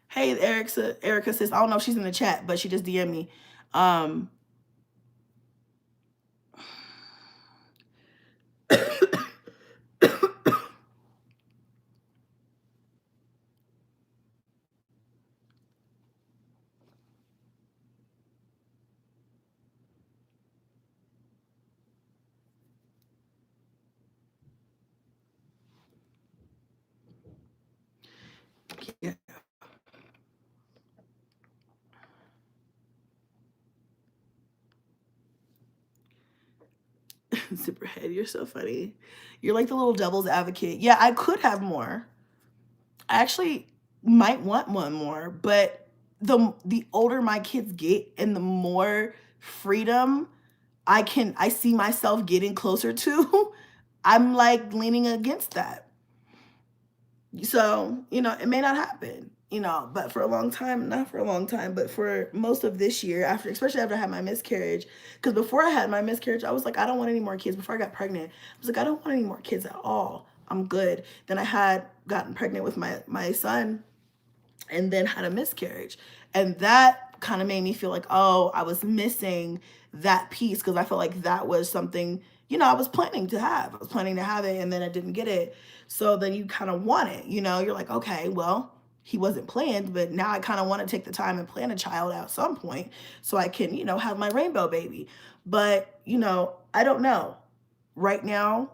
Hey, Erica says, I don't know if she's in the chat, but she just DM'd me. Yeah. Zipperhead, you're so funny. You're like the little devil's advocate. Yeah, I could have more. I actually might want one more, but the older my kids get and the more freedom I see myself getting closer to, I'm like leaning against that. So, it may not happen, but for a long time, not for a long time, but for most of this year, especially after I had my miscarriage, because before I had my miscarriage, I was like, I don't want any more kids. Before I got pregnant, I was like, I don't want any more kids at all. I'm good. Then I had gotten pregnant with my son and then had a miscarriage. And that kind of made me feel like, oh, I was missing that piece because I felt like that was something, I was planning to have. I was planning to have it and then I didn't get it. So then you kind of want it, you're like, okay, well, he wasn't planned, but now I kind of want to take the time and plan a child at some point so I can, have my rainbow baby. But, I don't know. Right now,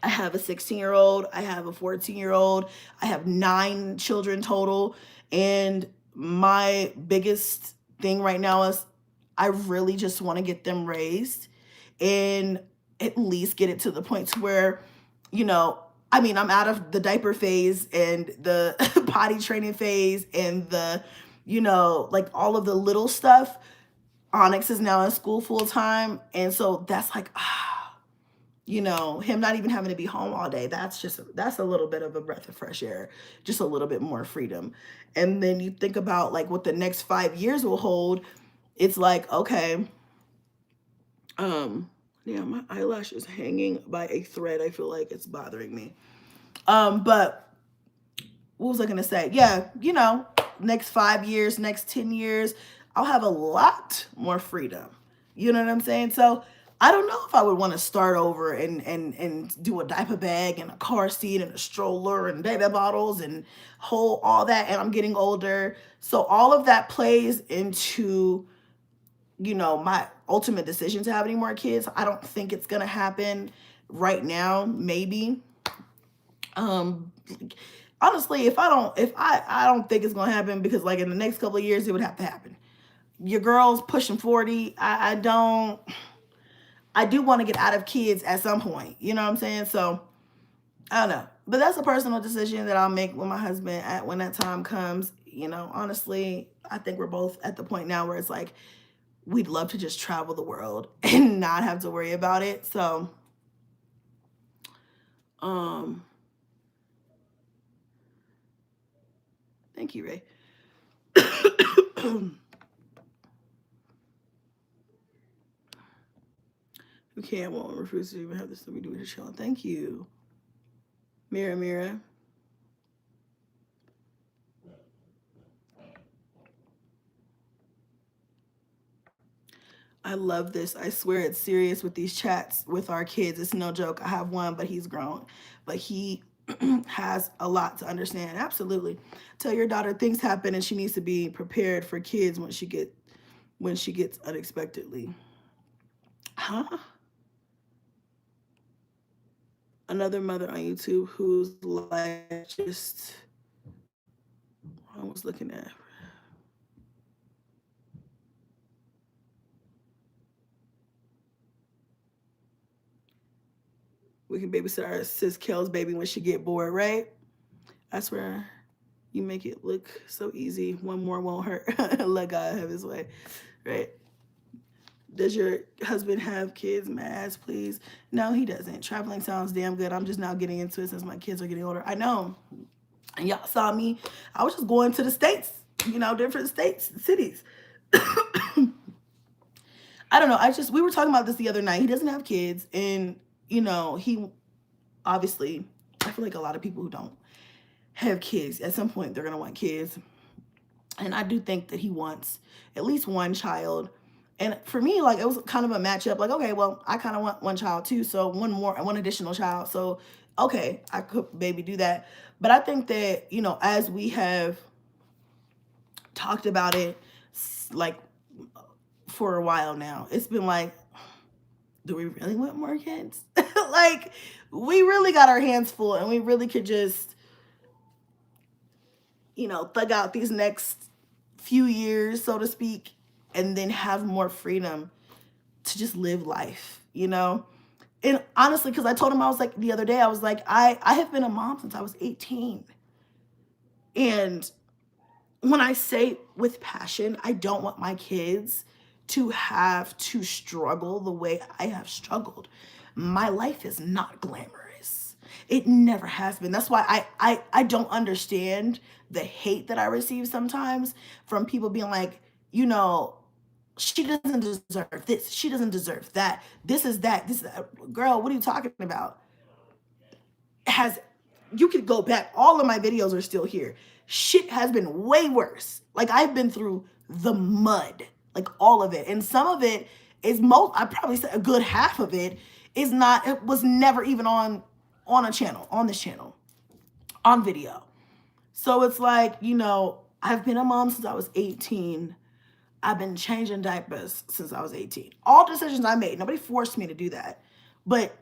I have a 16-year-old, I have a 14-year-old, I have 9 children total. And my biggest thing right now is I really just want to get them raised and at least get it to the point to where, I'm out of the diaper phase and the potty training phase and the, like all of the little stuff. Onyx is now in school full time. And so that's like, him not even having to be home all day. That's a little bit of a breath of fresh air, just a little bit more freedom. And then you think about like what the next 5 years will hold. It's like, okay, yeah, my eyelash is hanging by a thread. I feel like it's bothering me. But what was I gonna say? Yeah, next 5 years, next 10 years, I'll have a lot more freedom. You know what I'm saying? So I don't know if I would want to start over and do a diaper bag and a car seat and a stroller and baby bottles and all that. And I'm getting older. So all of that plays into, my ultimate decision to have any more kids. I don't think it's going to happen right now. Maybe. Honestly, I don't think it's going to happen because like in the next couple of years, it would have to happen. Your girl's pushing 40. I do want to get out of kids at some point. You know what I'm saying? So, I don't know. But that's a personal decision that I'll make with my husband when that time comes. Honestly, I think we're both at the point now where it's like, we'd love to just travel the world and not have to worry about it. So, thank you, Ray. Okay, I won't refuse to even have this to be doing a show. Thank you. Mira. I love this. I swear it's serious with these chats with our kids. It's no joke. I have one, but he's grown. But he has a lot to understand. Absolutely. Tell your daughter things happen and she needs to be prepared for kids when she gets unexpectedly. Huh? Another mother on YouTube who's like just I was looking at. We can babysit our sis Kel's baby when she get bored, right? I swear, you make it look so easy. One more won't hurt. Let God have his way, right? Does your husband have kids? Mass, please. No, he doesn't. Traveling sounds damn good. I'm just now getting into it since my kids are getting older. I know. And y'all saw me. I was just going to the States, different states, cities. I don't know. We were talking about this the other night. He doesn't have kids. And, he obviously, I feel like a lot of people who don't have kids, at some point, they're going to want kids. And I do think that he wants at least one child. And for me, like, it was kind of a matchup. Like, okay, well, I kind of want one child too. So one additional child. So, okay, I could maybe do that. But I think that, as we have talked about it, like, for a while now, it's been like, do we really want more kids? Like, we really got our hands full and we really could just, thug out these next few years, so to speak, and then have more freedom to just live life, And honestly, because I told him, I was like, the other day, I was like, I have been a mom since I was 18. And when I say with passion, I don't want my kids to have to struggle the way I have struggled. My life is not glamorous. It never has been. That's why I don't understand the hate that I receive sometimes from people being like, you know, she doesn't deserve this. She doesn't deserve that. This is that. This is that. Girl, what are you talking about? Has You could go back. All of my videos are still here. Shit has been way worse. Like I've been through the mud, like all of it. And some of it is I probably said a good half of it is not, it was never even on a channel, on this channel, on video. So it's like, you know, I've been a mom since I was 18. I've been changing diapers since I was 18. All decisions I made. Nobody forced me to do that. But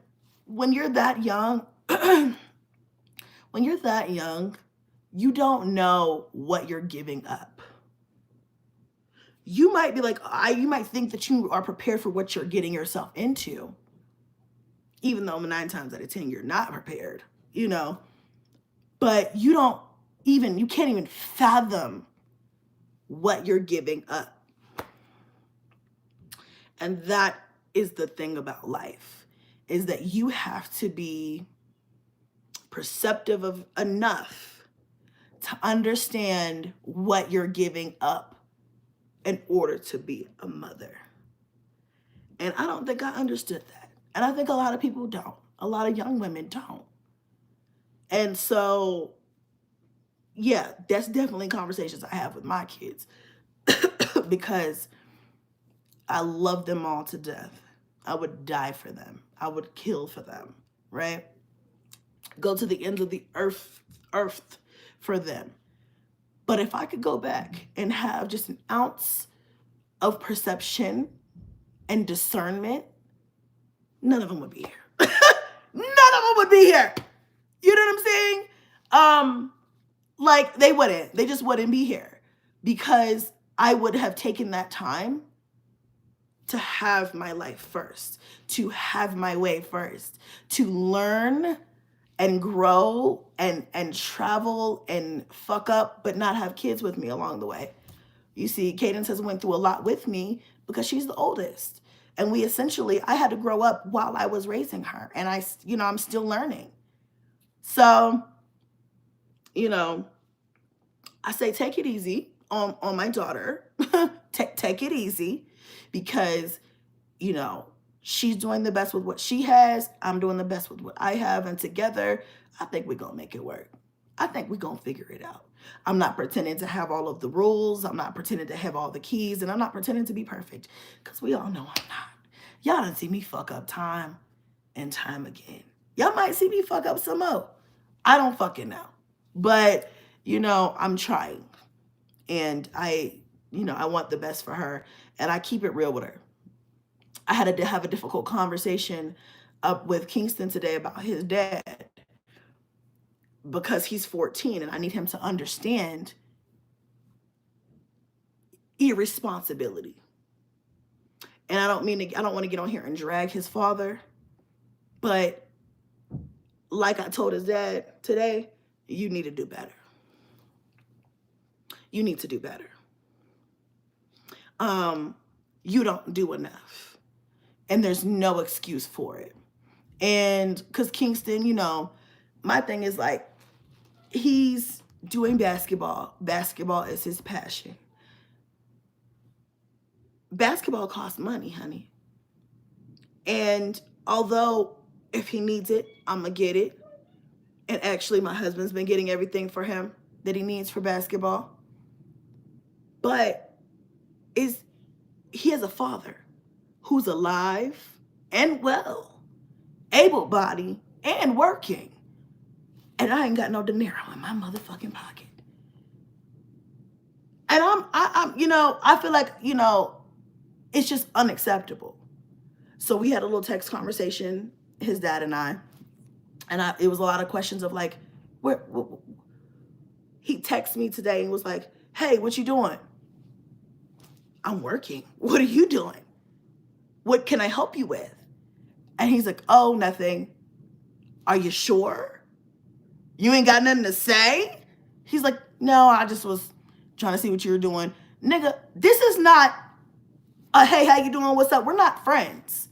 when you're that young, when you're that young, you don't know what you're giving up. You might be like, you might think that you are prepared for what you're getting yourself into, even though 9 times out of 10 you're not prepared, you know. But you can't even fathom what you're giving up. And that is the thing about life, is that you have to be perceptive of enough to understand what you're giving up in order to be a mother. And I don't think I understood that. And I think a lot of people don't. A lot of young women don't. And so, yeah, that's definitely conversations I have with my kids because I love them all to death. I would die for them. I would kill for them, right? Go to the ends of the earth for them. But if I could go back and have just an ounce of perception and discernment, none of them would be here. None of them would be here. You know what I'm saying? Like they just wouldn't be here because I would have taken that time to have my life first, to have my way first, to learn and grow and travel and fuck up, but not have kids with me along the way. You see, Cadence has went through a lot with me because she's the oldest. And I had to grow up while I was raising her. And I'm still learning. So, I say, take it easy on my daughter. Take it easy because, she's doing the best with what she has. I'm doing the best with what I have. And together, I think we're going to make it work. I think we're going to figure it out. I'm not pretending to have all of the rules. I'm not pretending to have all the keys. And I'm not pretending to be perfect because we all know I'm not. Y'all done see me fuck up time and time again. Y'all might see me fuck up some more. I don't fucking know. But, I'm trying. And I want the best for her. And I keep it real with her. I had to have a difficult conversation with Kingston today about his dad because he's 14 and I need him to understand irresponsibility. And I don't want to get on here and drag his father, but like I told his dad today, you need to do better. You need to do better. You don't do enough. And there's no excuse for it. And because Kingston, my thing is like, he's doing basketball. Basketball is his passion. Basketball costs money, honey. And although if he needs it, I'm going to get it. And actually, my husband's been getting everything for him that he needs for basketball. But he has a father who's alive and well, able-bodied and working. And I ain't got no dinero in my motherfucking pocket. And I feel like, it's just unacceptable. So we had a little text conversation, his dad and I, it was a lot of questions of like, he texted me today and was like, hey, what you doing? I'm working. What are you doing? What can I help you with? And he's like, oh, nothing. Are you sure? You ain't got nothing to say? He's like, no, I just was trying to see what you were doing. Nigga, this is not a hey, how you doing? What's up? We're not friends.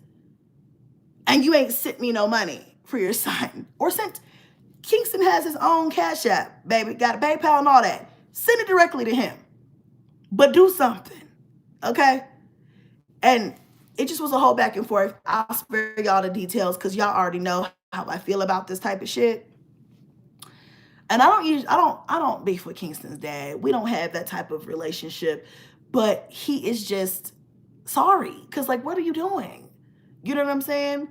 And you ain't sent me no money for your son. Or sent, Kingston has his own Cash App, baby. Got a PayPal and all that. Send it directly to him. But do something. Okay? And it just was a whole back and forth. I'll spare y'all the details because y'all already know how I feel about this type of shit. And I don't beef with Kingston's dad. We don't have that type of relationship. But he is just sorry. Cause like, what are you doing? You know what I'm saying?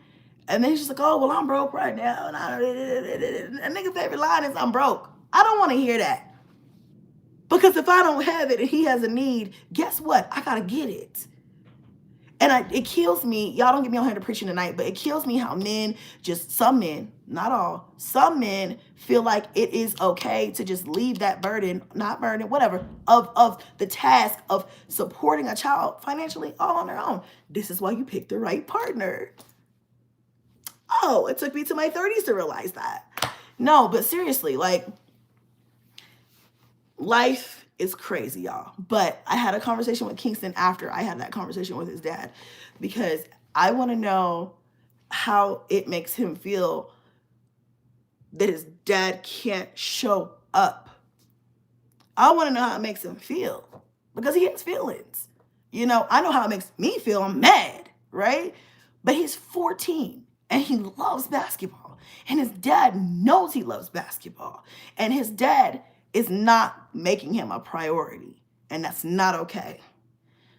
And then he's just like, oh, well, I'm broke right now. And a nigga's favorite line is I'm broke. I don't want to hear that. Because if I don't have it and he has a need, guess what? I gotta get it. And it kills me. Y'all don't get me on here to preaching tonight, but it kills me how men, just some men, not all, some men feel like it is okay to just leave that burden, not burden, whatever, of the task of supporting a child financially all on their own. This is why you pick the right partner. Oh, it took me to my 30s to realize that. No, but seriously, like, life is crazy, y'all. But I had a conversation with Kingston after I had that conversation with his dad because I want to know how it makes him feel that his dad can't show up. I want to know how it makes him feel because he has feelings. You know, I know how it makes me feel. I'm mad, right? But he's 14 and he loves basketball. And his dad knows he loves basketball. And his dad is not making him a priority. And that's not okay.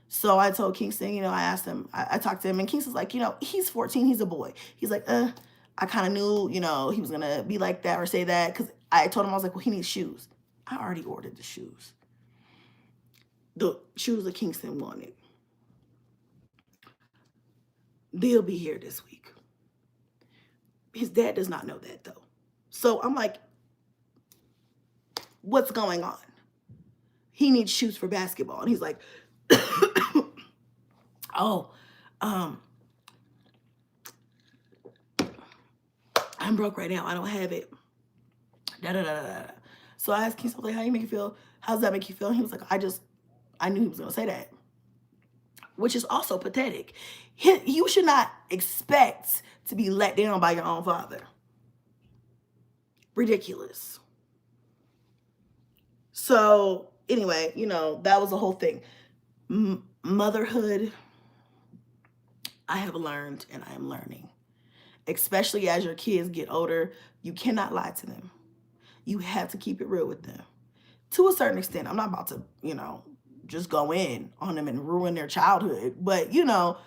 So I told Kingston, you know, I asked him, I talked to him, and Kingston's like, you know, he's 14, he's a boy. He's like, I kind of knew, you know, he was going to be like that or say that. Because I told him, I was like, well, he needs shoes. I already ordered the shoes. The shoes that Kingston wanted. They'll be here this week. His dad does not know that, though. So I'm like, what's going on? He needs shoes for basketball. And he's like, oh, I'm broke right now. I don't have it. Da, da, da, da, da. So I asked Kingston, like, how you make you feel? How does that make you feel? And he was like, I knew he was going to say that. Which is also pathetic. You should not expect to be let down by your own father. Ridiculous. So anyway, you know, that was the whole thing. Motherhood, I have learned and I am learning. Especially as your kids get older, you cannot lie to them. You have to keep it real with them. To a certain extent, I'm not about to, you know, just go in on them and ruin their childhood. But, you know,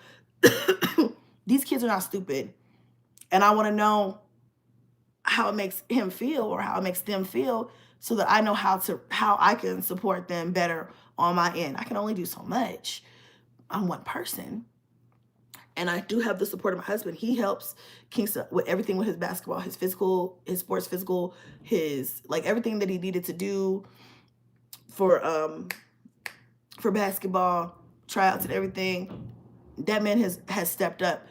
these kids are not stupid. And I want to know how it makes him feel or how it makes them feel so that I know how I can support them better on my end. I can only do so much. I'm one person. And I do have the support of my husband. He helps Kingston with everything with his basketball, his physical, his sports physical, his like everything that he needed to do for basketball, tryouts and everything. That man has stepped up.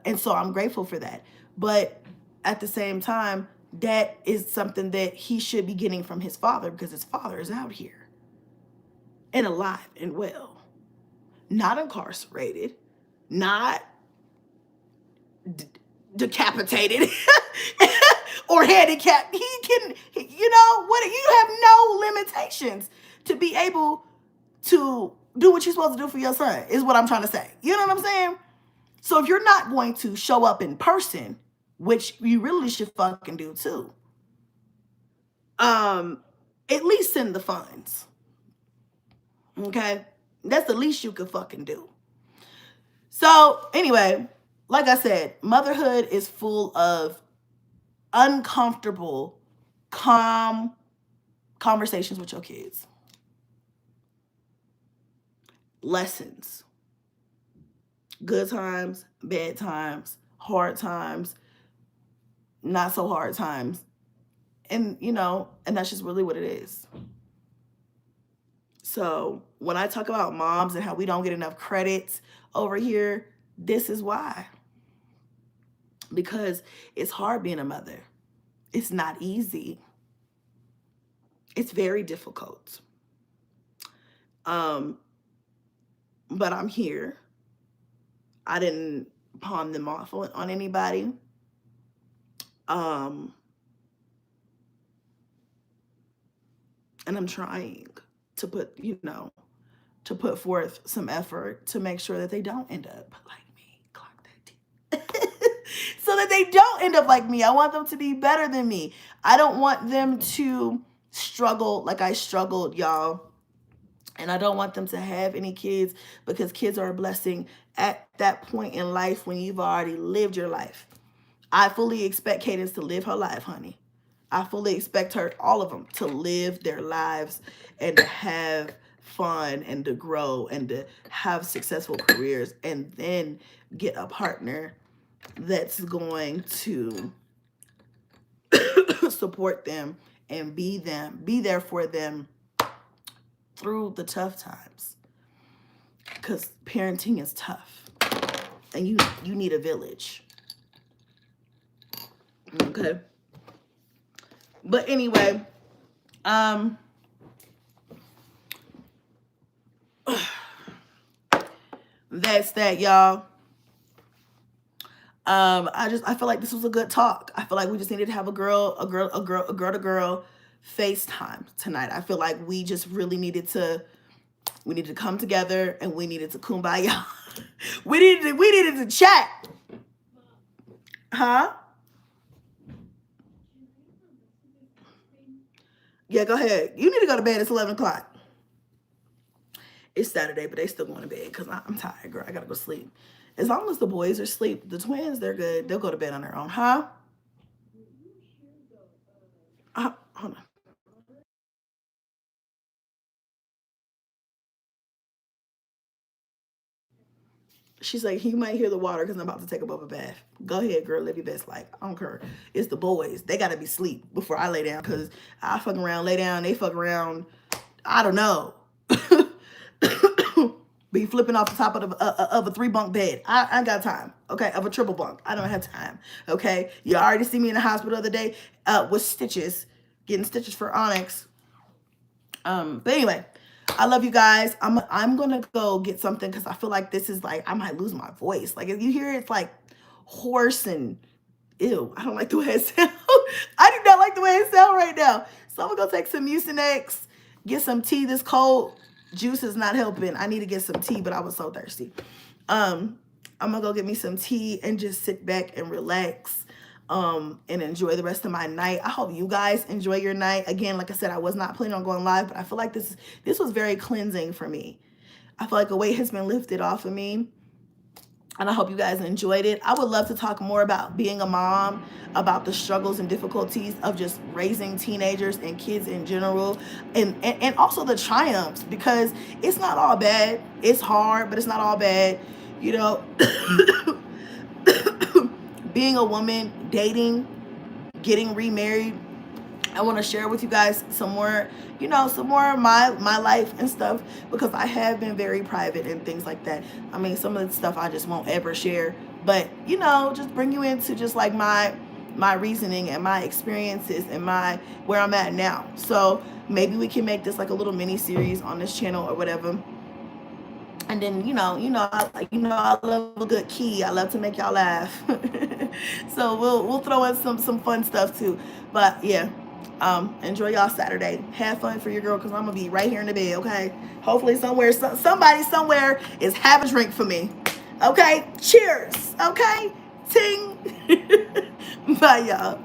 And so I'm grateful for that. But at the same time, that is something that he should be getting from his father because his father is out here and alive and well, not incarcerated, not decapitated or handicapped. He can, you know, what you have no limitations to be able to do what you're supposed to do for your son is what I'm trying to say. You know what I'm saying? So if you're not going to show up in person, which you really should fucking do too, at least send the funds. Okay? That's the least you could fucking do. So anyway, like I said, motherhood is full of uncomfortable, calm conversations with your kids. Lessons. Good times, bad times, hard times, not so hard times. And, you know, and that's just really what it is. So when I talk about moms and how we don't get enough credit over here, this is why. because it's hard being a mother. It's not easy. It's very difficult. Um, but I'm here. I didn't pawn them off on anybody. Um, and I'm trying to to put forth some effort to make sure that they don't end up like me. Clock that. So that they don't end up like me. I want them to be better than me. I don't want them to struggle like I struggled, y'all. And I don't want them to have any kids, because kids are a blessing at that point in life when you've already lived your life. I fully expect Cadence to live her life, honey. I fully expect her, all of them, to live their lives and to have fun and to grow and to have successful careers, and then get a partner that's going to support them and be there for them through the tough times. Because parenting is tough, and you need a village. Okay. But anyway, that's that, y'all. I feel like this was a good talk. I feel like we just needed to have a girl to girl FaceTime tonight. I feel like we just really needed to come together, and we needed to kumbaya. we needed to chat. Huh? Yeah, go ahead. You need to go to bed. It's 11 o'clock. It's Saturday, but they still going to bed because I'm tired, girl. I got to go sleep. As long as the boys are asleep, the twins, they're good. They'll go to bed on their own. Huh? Hold on. She's like, you might hear the water because I'm about to take a bubble bath. Go ahead, girl. Live your best life. I don't care. It's the boys. They got to be asleep before I lay down, because I fuck around, lay down. They fuck around. I don't know. Be flipping off the top of a 3-bunk bed. I got time. Okay, of a triple bunk. I don't have time. Okay, you already see me in the hospital the other day with stitches, getting stitches for Onyx. But anyway, I love you guys. I'm gonna go get something, because I feel like this is like, I might lose my voice. Like, if you hear it's like hoarse and ew, I don't like the way it sounds. I do not like the way it sounds right now. So I'm gonna go take some Mucinex, get some tea. This cold juice is not helping. I need to get some tea, but I was so thirsty. I'm gonna go get me some tea and just sit back and relax. And enjoy the rest of my night. I hope you guys enjoy your night. Again, like I said, I was not planning on going live, but I feel like this was very cleansing for me. I feel like a weight has been lifted off of me, and I hope you guys enjoyed it. I would love to talk more about being a mom, about the struggles and difficulties of just raising teenagers and kids in general, and also the triumphs, because it's not all bad. It's hard, but it's not all bad. You know, being a woman, dating, getting remarried. I want to share with you guys some more, some more of my life and stuff, because I have been very private and things like that. I mean, some of the stuff I just won't ever share, but just bring you into just like my reasoning and my experiences and where I'm at now. So maybe we can make this like a little mini series on this channel or whatever. And then I love a good key. I love to make y'all laugh. So we'll throw in some fun stuff too. But yeah, enjoy y'all Saturday. Have fun for your girl, because I'm gonna be right here in the bed. Okay. Hopefully somebody somewhere is have a drink for me. Okay. Cheers. Okay. Ting. Bye y'all.